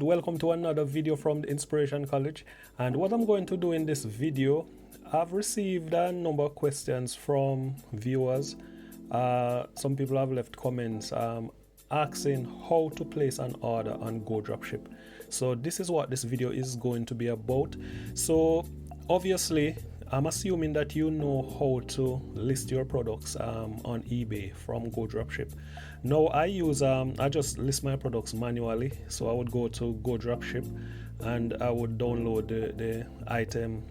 welcome to another video from the Inspiration College. And what I'm going to do in this video, I've received a number of questions from viewers. Some people have left comments asking how to place an order on Godropship. So this is what this video is going to be about. So obviously I'm assuming that you know how to list your products on eBay from Godropship. Now I just list my products manually. So I would go to Godropship and I would download the item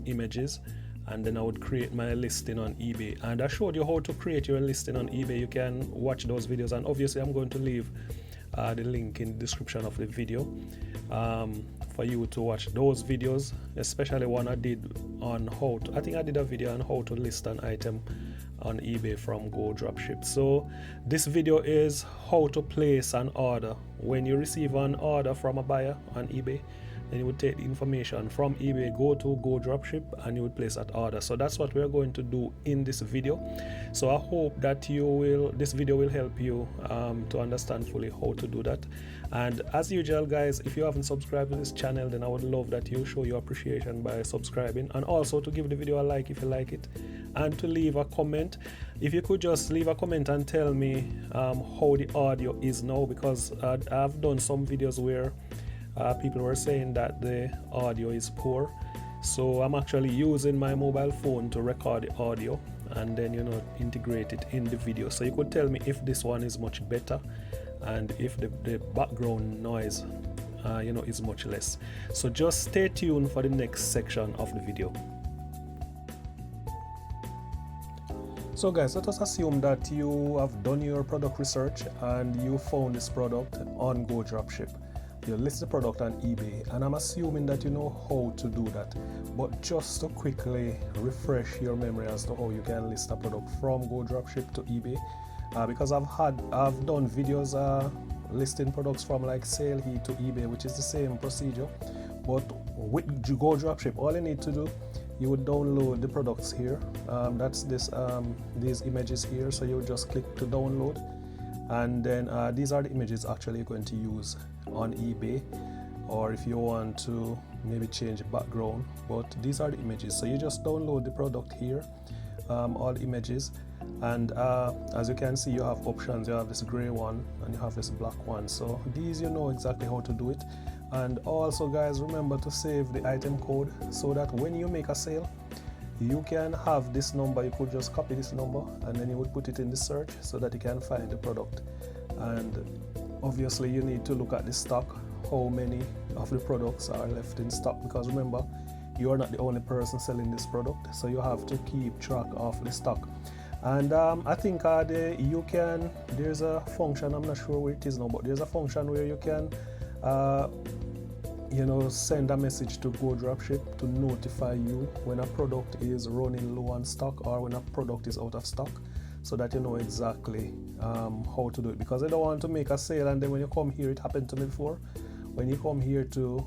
images, and then I would create my listing on eBay. And I showed you how to create your listing on eBay. You can watch those videos, and obviously I'm going to leave the link in the description of the video for you to watch those videos, especially one I did on how to, I think I did a video on how to list an item on eBay from Godropship. So this video is how to place an order. When you receive an order from a buyer on eBay, then you would take the information from eBay, go to Godropship, and you would place that order. So that's what we're going to do in this video. So I hope that this video will help you to understand fully how to do that. And as usual, guys, if you haven't subscribed to this channel, then I would love that you show your appreciation by subscribing, and also to give the video a like if you like it, and to leave a comment. If you could just leave a comment and tell me how the audio is now, because I've done some videos where people were saying that the audio is poor. So I'm actually using my mobile phone to record the audio and then integrate it in the video. So you could tell me if this one is much better and if the background noise is much less. So just stay tuned for the next section of the video. So guys, let us assume that you have done your product research and you found this product on Godropship. You list the product on eBay, and I'm assuming that you know how to do that. But just to quickly refresh your memory as to how you can list a product from Godropship to eBay, because I've done videos listing products from like Sale Heat to eBay, which is the same procedure. But with Godropship, all you need to do, you would download the products here. That's these images here. So you would just click to download, and then these are the images actually you're going to use on eBay, or if you want to maybe change the background, but these are the images. So you just download the product here, all the images, and as you can see, you have options. You have this gray one and you have this black one. So these, you know exactly how to do it. And also guys, remember to save the item code so that when you make a sale, you can have this number. You could just copy this number and then you would put it in the search so that you can find the product. And obviously you need to look at the stock, how many of the products are left in stock, because remember, you are not the only person selling this product, so you have to keep track of the stock. And I think there's a function, I'm not sure where it is now, but there's a function where you can send a message to Godropship to notify you when a product is running low on stock or when a product is out of stock, so that you know exactly how to do it. Because I don't want to make a sale and then when you come here, it happened to me before, when you come here to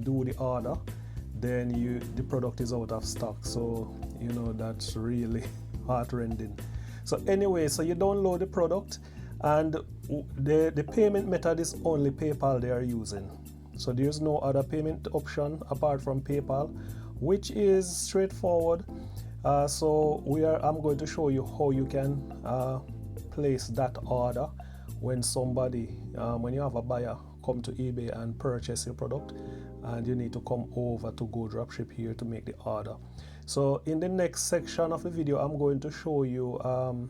do the order, then the product is out of stock. So that's really heart-rending. So anyway, so you download the product, and the payment method is only PayPal they are using. So there's no other payment option apart from PayPal, which is straightforward. I'm going to show you how you can place that order when when you have a buyer come to eBay and purchase your product, and you need to come over to Godropship here to make the order. So in the next section of the video, I'm going to show you, I'm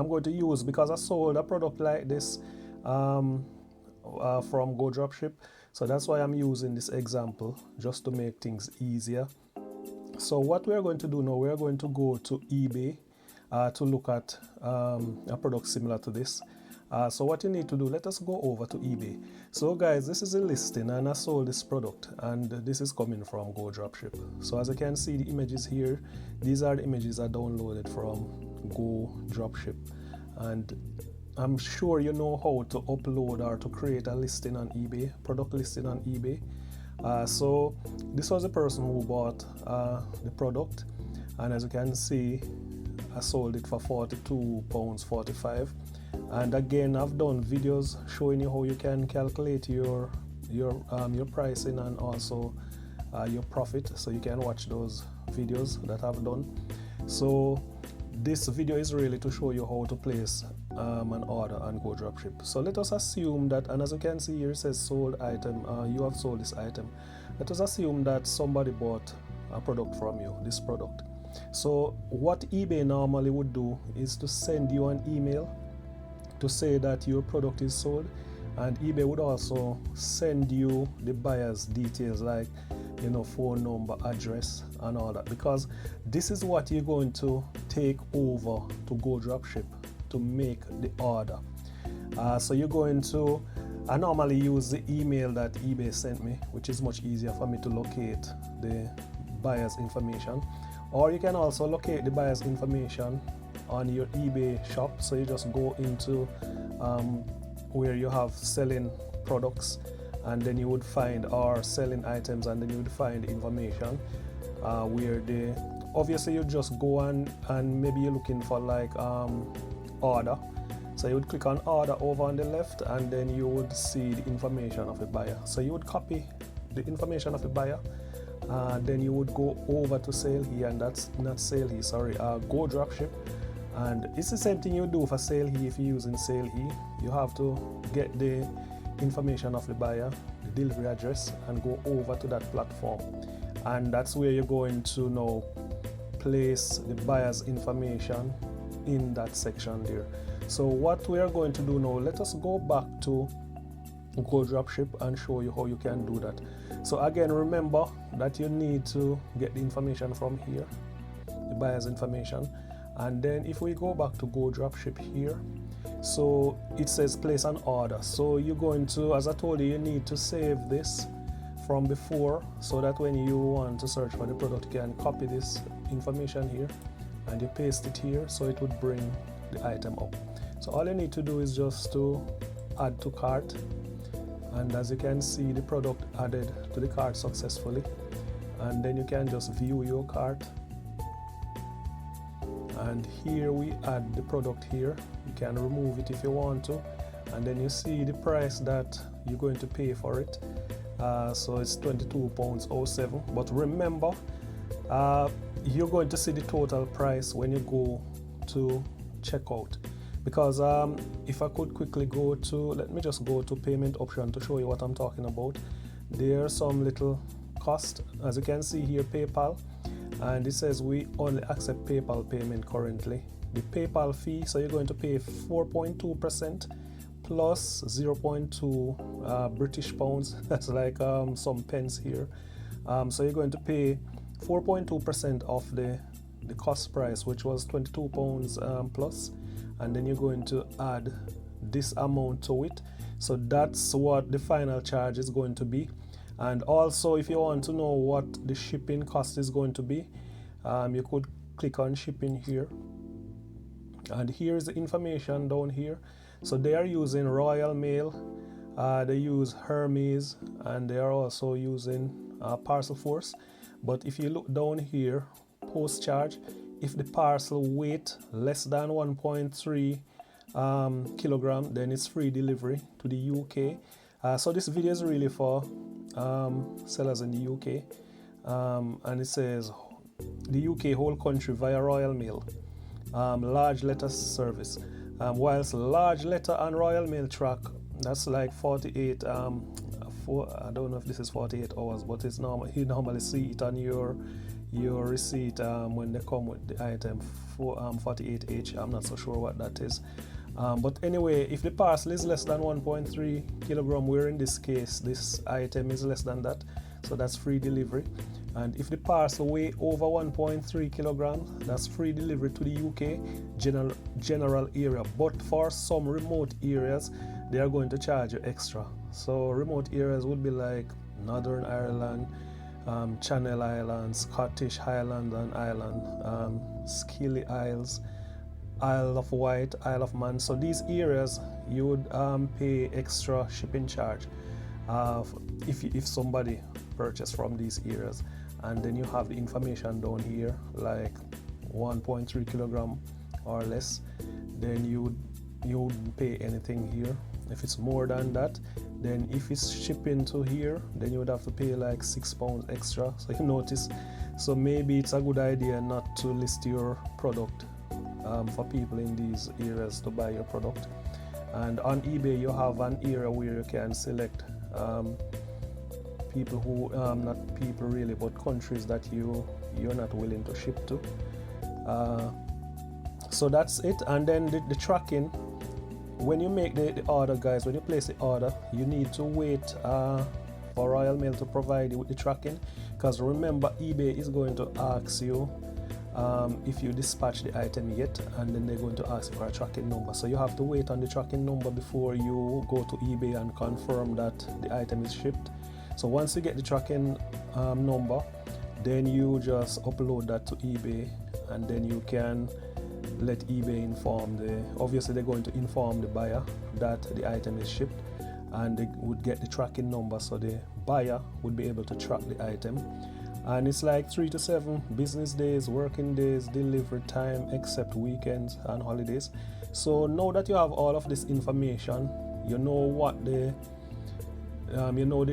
going to use, because I sold a product like this from Godropship, so that's why I'm using this example, just to make things easier. So what we're going to do now, we're going to go to eBay to look at a product similar to this. So what you need to do, let us go over to eBay. So guys, this is a listing and I sold this product, and this is coming from Godropship. So as you can see, the images here, these are the images I downloaded from Godropship. And I'm sure you know how to upload or to create a listing on eBay, product listing on eBay. So this was the person who bought the product, and as you can see, I sold it for £42.45. And again, I've done videos showing you how you can calculate your your pricing and also your profit, so you can watch those videos that I've done. So this video is really to show you how to place an order on Godropship. So let us assume that, and as you can see here it says sold item, you have sold this item. Let us assume that somebody bought a product from you, this product. So what eBay normally would do is to send you an email to say that your product is sold, and eBay would also send you the buyer's details, like phone number, address and all that, because this is what you're going to take over to Godropship to make the order. So you're going to, I normally use the email that eBay sent me, which is much easier for me to locate the buyer's information. Or you can also locate the buyer's information on your eBay shop. So you just go into where you have selling products, and then you would find, or selling items, and then you would find the information where they, obviously you just go and maybe you're looking for like order. So you would click on order over on the left, and then you would see the information of the buyer. So you would copy the information of the buyer, then you would go over to sale here, and that's not sale here, sorry, Godropship. And it's the same thing you do for sale here. If you're using sale here, you have to get the information of the buyer, the delivery address, and go over to that platform, and that's where you're going to now place the buyer's information in that section there. So what we are going to do now, let us go back to Godropship and show you how you can do that. So again, remember that you need to get the information from here, the buyer's information, and then if we go back to Godropship here, so it says place an order. So you're going to, as I told you, you need to save this from before, so that when you want to search for the product, you can copy this information here and you paste it here, so it would bring the item up. So all you need to do is just to add to cart, and as you can see, the product added to the cart successfully, and then you can just view your cart, and here we add the product here. You can remove it if you want to, and then you see the price that you're going to pay for it. So it's £22.07, but remember, you're going to see the total price when you go to checkout, because if I could quickly go to, let me just go to payment option to show you what I'm talking about. There's some little cost, as you can see here, PayPal, and it says we only accept PayPal payment currently. The PayPal fee, so you're going to pay 4.2% plus 0.2 British pounds. That's like some pence here. So you're going to pay 4.2% of the cost price, which was £22 plus, and then you're going to add this amount to it. So that's what the final charge is going to be. And also, if you want to know what the shipping cost is going to be, you could click on shipping here, and here's the information down here. So they are using Royal Mail, they use Hermes, and they are also using Parcel Force. But if you look down here, post charge, if the parcel weight less than 1.3 kilogram, then it's free delivery to the UK. So this video is really for sellers in the UK, and it says the UK whole country via Royal Mail, large letter service, whilst large letter and Royal Mail track, that's like 48 I don't know if this is 48 hours, but it's normal. You normally see it on your receipt when they come with the item for 48H. I'm not so sure what that is. But anyway, if the parcel is less than 1.3 kilogram, where in this case this item is less than that, so that's free delivery. And if the parcel weigh over 1.3 kilograms, that's free delivery to the UK general area. But for some remote areas, they are going to charge you extra. So remote areas would be like Northern Ireland, Channel Islands, Scottish Highlands and Island, Scilly Isles, Isle of Wight, Isle of Man. So these areas you would pay extra shipping charge if somebody purchased from these areas. And then you have the information down here, like 1.3 kilogram or less, then you wouldn't pay anything here. If it's more than that, Then if it's shipping to here, then you would have to pay like £6 extra. So you notice, so maybe it's a good idea not to list your product for people in these areas to buy your product. And on eBay you have an area where you can select people who, not people really, but countries that you're not willing to ship to. So that's it. And then the tracking, when you make the order, guys, when you place the order, you need to wait for Royal Mail to provide you with the tracking, because remember, eBay is going to ask you if you dispatch the item yet, and then they're going to ask you for a tracking number. So you have to wait on the tracking number before you go to eBay and confirm that the item is shipped. So once you get the tracking number, then you just upload that to eBay, and then you can let eBay inform obviously they're going to inform the buyer that the item is shipped, and they would get the tracking number, so the buyer would be able to track the item. And it's like 3 to 7 business days, working days, delivery time, except weekends and holidays. So now that you have all of this information, you know what the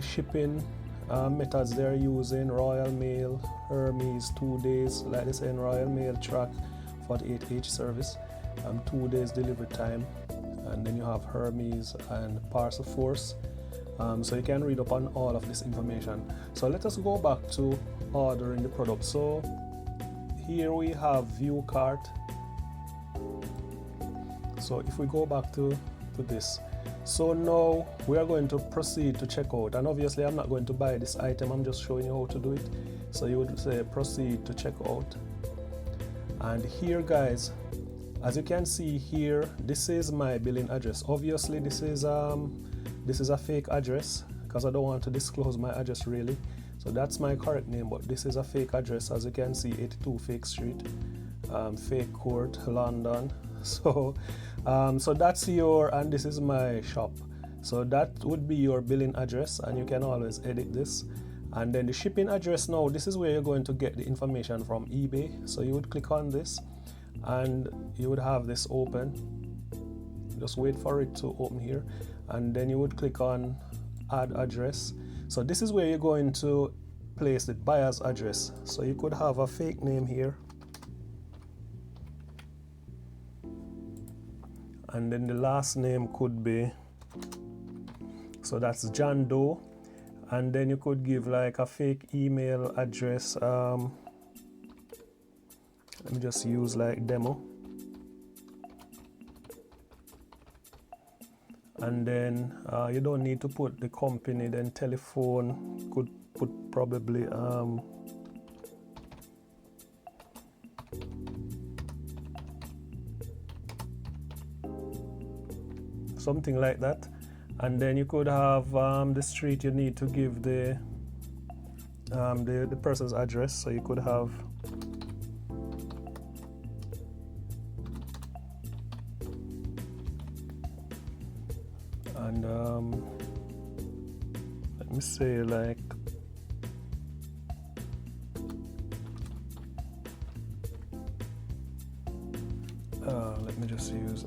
shipping methods they're using: Royal Mail, Hermes, 2 days, like they say in Royal Mail, track 48H service, 2 days delivery time, and then you have Hermes and Parcel Force. So you can read up on all of this information. So let us go back to ordering the product. So here we have view cart. So if we go back to this, so now we are going to proceed to checkout, and obviously I'm not going to buy this item, I'm just showing you how to do it. So you would say proceed to checkout, and here, guys, as you can see here, this is my billing address. Obviously this is a fake address because I don't want to disclose my address really. So that's my correct name, but this is a fake address. As you can see, 82 Fake Street, Fake Court, London. So that's and this is my shop. So that would be your billing address, and you can always edit this. And then the shipping address, now this is where you're going to get the information from eBay. So you would click on this, and you would have this open. Just wait for it to open here, and then you would click on add address. So this is where you're going to place the buyer's address. So you could have a fake name here, and then the last name could be, so that's John Doe, and then you could give like a fake email address. Let me just use like demo, and then you don't need to put the company. Then telephone, could put probably something like that. And then you could have the street. You need to give the person's address, so you could have and let me say like let me just use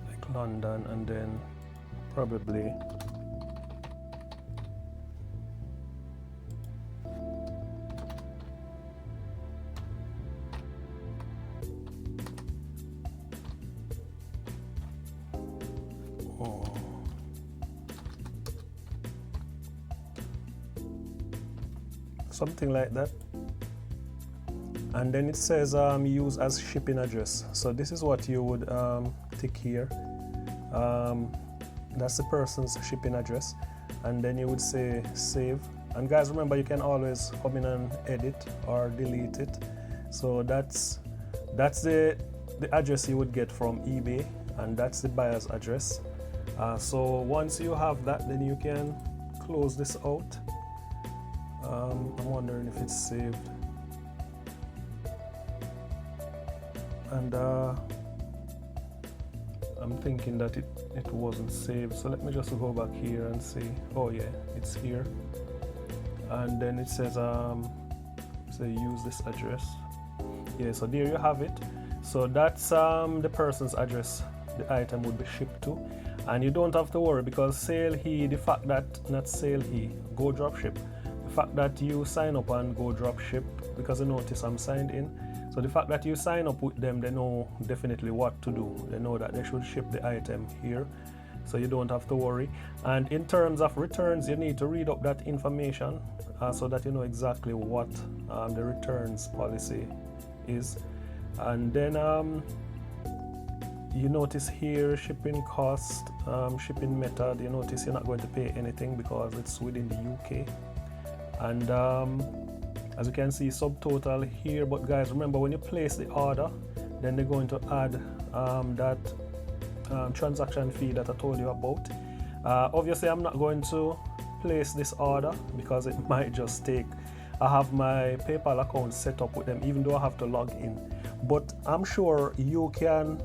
like London, and then probably something like that. And then it says use as shipping address. So this is what you would tick here. That's the person's shipping address, and then you would say save. And guys, remember, you can always come in and edit or delete it. So that's the address you would get from eBay, and that's the buyer's address. So once you have that, then you can close this out. I'm wondering if it's saved, and I'm thinking that it wasn't saved. So let me just go back here and see. Oh yeah, it's here. And then it says So use this address. Yeah, so there you have it. So that's the person's address the item would be shipped to, and you don't have to worry, because the fact that, not Go Dropship, the fact that you sign up on Go Dropship, because you notice I'm signed in, so the fact that you sign up with them, they know definitely what to do. They know that they should ship the item here, so you don't have to worry. And in terms of returns, you need to read up that information so that you know exactly what the returns policy is. And then you notice here shipping cost, shipping method. You notice you're not going to pay anything because it's within the UK. And as you can see, subtotal here. But guys, remember, when you place the order, then they're going to add that transaction fee that I told you about. Obviously, I'm not going to place this order because it might just take. I have my PayPal account set up with them, even though I have to log in. But I'm sure you can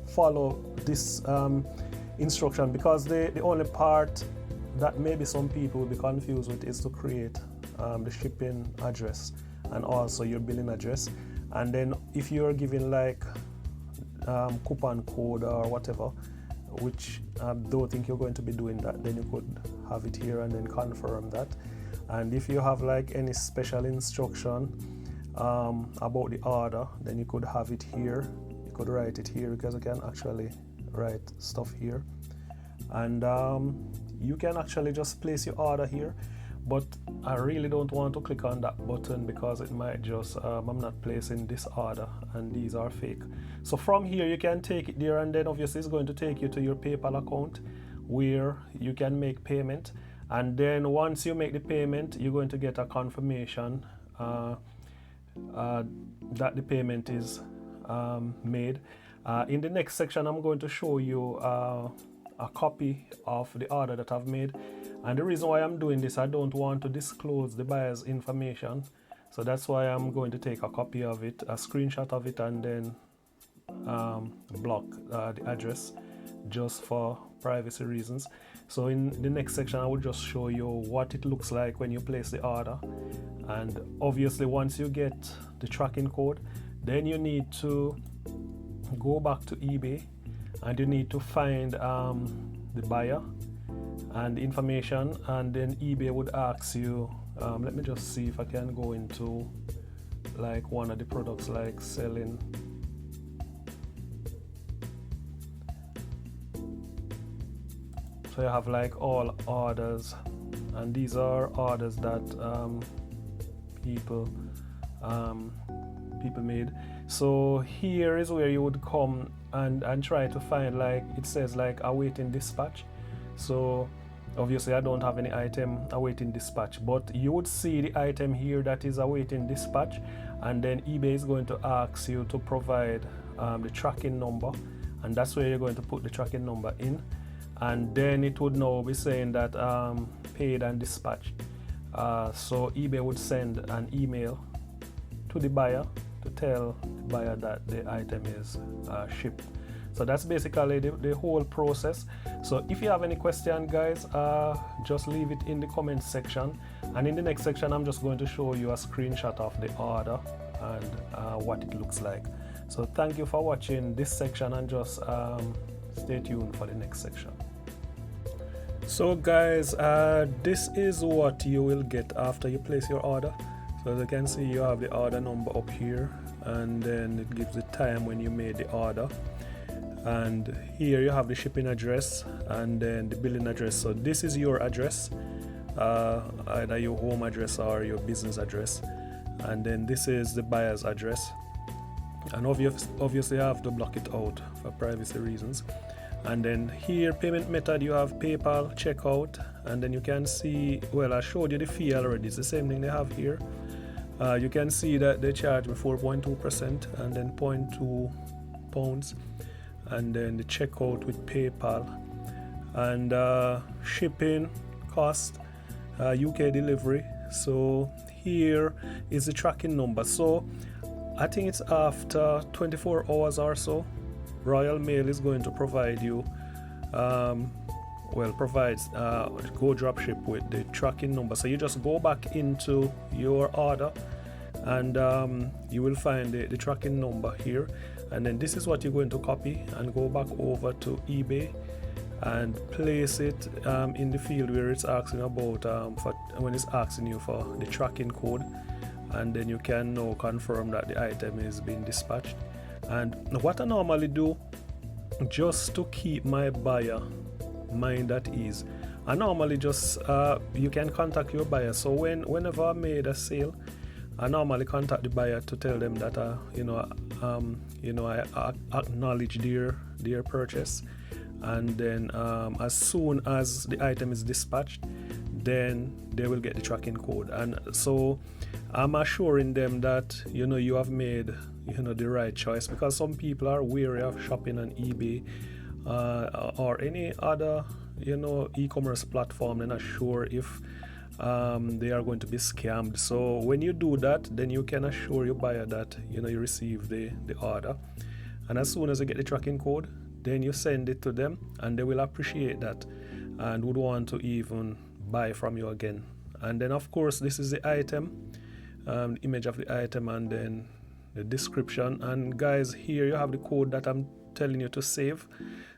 follow this instruction, because the only part that maybe some people will be confused with is to create the shipping address and also your billing address. And then if you're giving like coupon code or whatever, which I don't think you're going to be doing that, then you could have it here and then confirm that. And if you have like any special instruction about the order, then you could have it here. You could write it here, because you can actually write stuff here. And you can actually just place your order here, but I really don't want to click on that button because it might just I'm not placing this order and these are fake. So from here you can take it there, and then obviously it's going to take you to your PayPal account where you can make payment. And then once you make the payment, you're going to get a confirmation that the payment is made. In the next section, I'm going to show you a copy of the order that I've made. And the reason why I'm doing this, I don't want to disclose the buyer's information. So that's why I'm going to take a copy of it, a screenshot of it, and then block the address just for privacy reasons. So in the next section, I will just show you what it looks like when you place the order. And obviously, once you get the tracking code, then you need to go back to eBay and you need to find the buyer and the information, and then eBay would ask you, let me just see if I can go into like one of the products, like selling. So you have like all orders, and these are orders that people made. So here is where you would come and try to find, like it says like awaiting dispatch. So obviously I don't have any item awaiting dispatch, but you would see the item here that is awaiting dispatch, and then eBay is going to ask you to provide the tracking number, and that's where you're going to put the tracking number in. And then it would now be saying that paid and dispatched. So eBay would send an email to the buyer to tell the buyer that the item is shipped. So that's basically the whole process. So if you have any question, guys, just leave it in the comment section. And in the next section, I'm just going to show you a screenshot of the order and what it looks like. So thank you for watching this section, and just stay tuned for the next section. So guys, this is what you will get after you place your order. So as you can see, you have the order number up here, and then it gives the time when you made the order. And here you have the shipping address and then the billing address. So this is your address, either your home address or your business address. And then this is the buyer's address. And obviously I have to block it out for privacy reasons. And then here, payment method, you have PayPal, checkout, and then you can see, well, I showed you the fee already. It's the same thing they have here. You can see that they charge me 4.2% and then 0.2 pounds, and then the checkout with PayPal, and shipping cost, UK delivery. So here is the tracking number. So I think it's after 24 hours or so, Royal Mail is going to provide you, provides Godropship with the tracking number. So you just go back into your order and you will find the tracking number here, and then this is what you're going to copy and go back over to eBay and place it in the field where it's asking about for when it's asking you for the tracking code, and then you can now confirm that the item is being dispatched. And what I normally do, just to keep my buyer mind at ease, I normally just you can contact your buyer. So whenever I made a sale, I normally contact the buyer to tell them that I acknowledge their purchase, and then as soon as the item is dispatched, then they will get the tracking code. And so I'm assuring them that you have made the right choice, because some people are wary of shopping on eBay or any other e-commerce platform. They're not sure if they are going to be scammed. So when you do that, then you can assure your buyer that you receive the order, and as soon as you get the tracking code, then you send it to them, and they will appreciate that and would want to even buy from you again. And then of course this is the item, the image of the item, and then the description. And guys, here you have the code that I'm telling you to save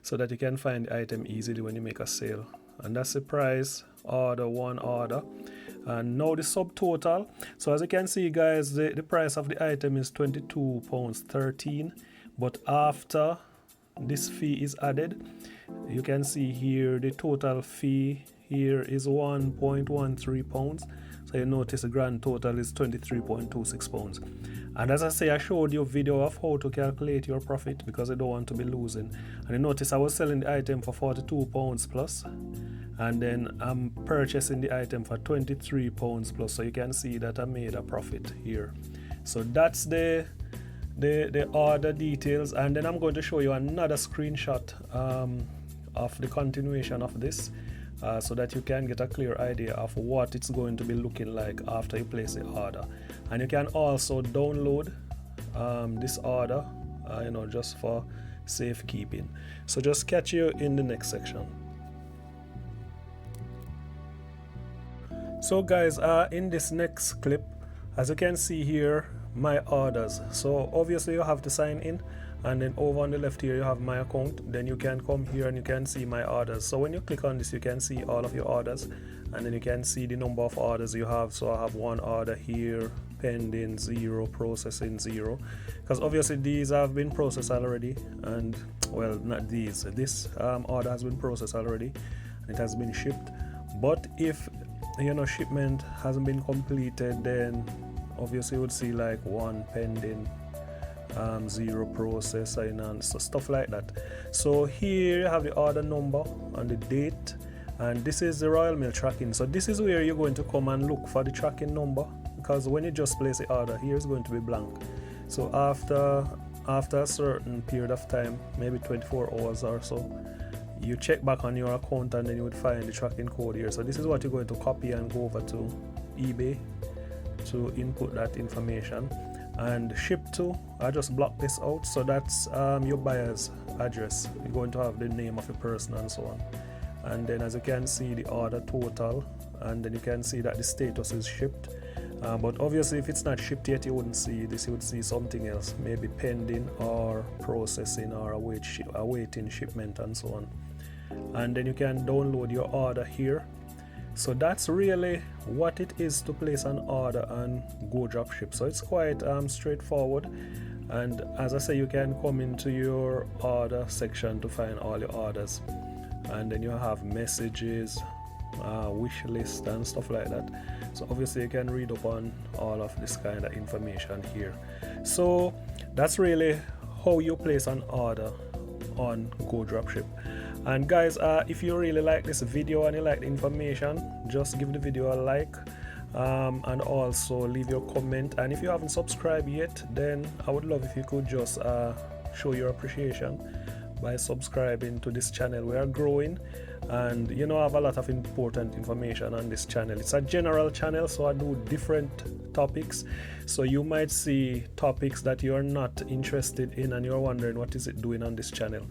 so that you can find the item easily when you make a sale. And that's the price, order, one order. And now the subtotal. So as you can see guys, the price of the item is £22.13, but after this fee is added, you can see here the total fee here is £1.13. So you notice the grand total is £23.26. And as I say, I showed you a video of how to calculate your profit, because I don't want to be losing. And you notice I was selling the item for £42 plus, and then I'm purchasing the item for £23 plus. So you can see that I made a profit here. So that's the order details. And then I'm going to show you another screenshot of the continuation of this, so that you can get a clear idea of what it's going to be looking like after you place the order. And you can also download this order just for safekeeping. So just catch you in the next section. So guys, in this next clip, as you can see here, my orders. So obviously you have to sign in, and then over on the left here you have my account. Then you can come here and you can see my orders. So when you click on this, you can see all of your orders, and then you can see the number of orders you have. So I have one order here, pending 0, processing 0, because obviously these have been processed already. And well, not these, this order has been processed already and it has been shipped. But if shipment hasn't been completed, then obviously you would see like 1 pending, 0 processing, and so stuff like that. So here you have the order number and the date, and this is the Royal Mail tracking. So this is where you're going to come and look for the tracking number, because when you just place the order, here is going to be blank. So after a certain period of time, maybe 24 hours or so, you check back on your account, and then you would find the tracking code here. So this is what you're going to copy and go over to eBay to input that information. And ship to, I just block this out. So that's your buyer's address. You're going to have the name of the person and so on. And then as you can see, the order total, and then you can see that the status is shipped. But obviously if it's not shipped yet, you wouldn't see this. You would see something else, maybe pending or processing or awaiting shipment and so on. And then you can download your order here. So that's really what it is to place an order on Godropship. So it's quite straightforward. And as I say, you can come into your order section to find all your orders, and then you have messages, wish list and stuff like that. So obviously you can read up on all of this kind of information here. So that's really how you place an order on Godropship. And guys, if you really like this video and you like the information, just give the video a like, and also leave your comment. And if you haven't subscribed yet, then I would love if you could just show your appreciation by subscribing to this channel. We are growing, and I have a lot of important information on this channel. It's a general channel, so I do different topics. So you might see topics that you're not interested in and you're wondering what is it doing on this channel.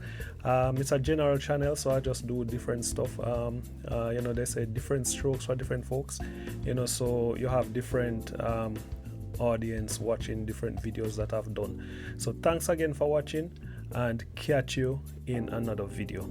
It's a general channel, so I just do different stuff. They say different strokes for different folks, so you have different audience watching different videos that I've done. So thanks again for watching, and catch you in another video.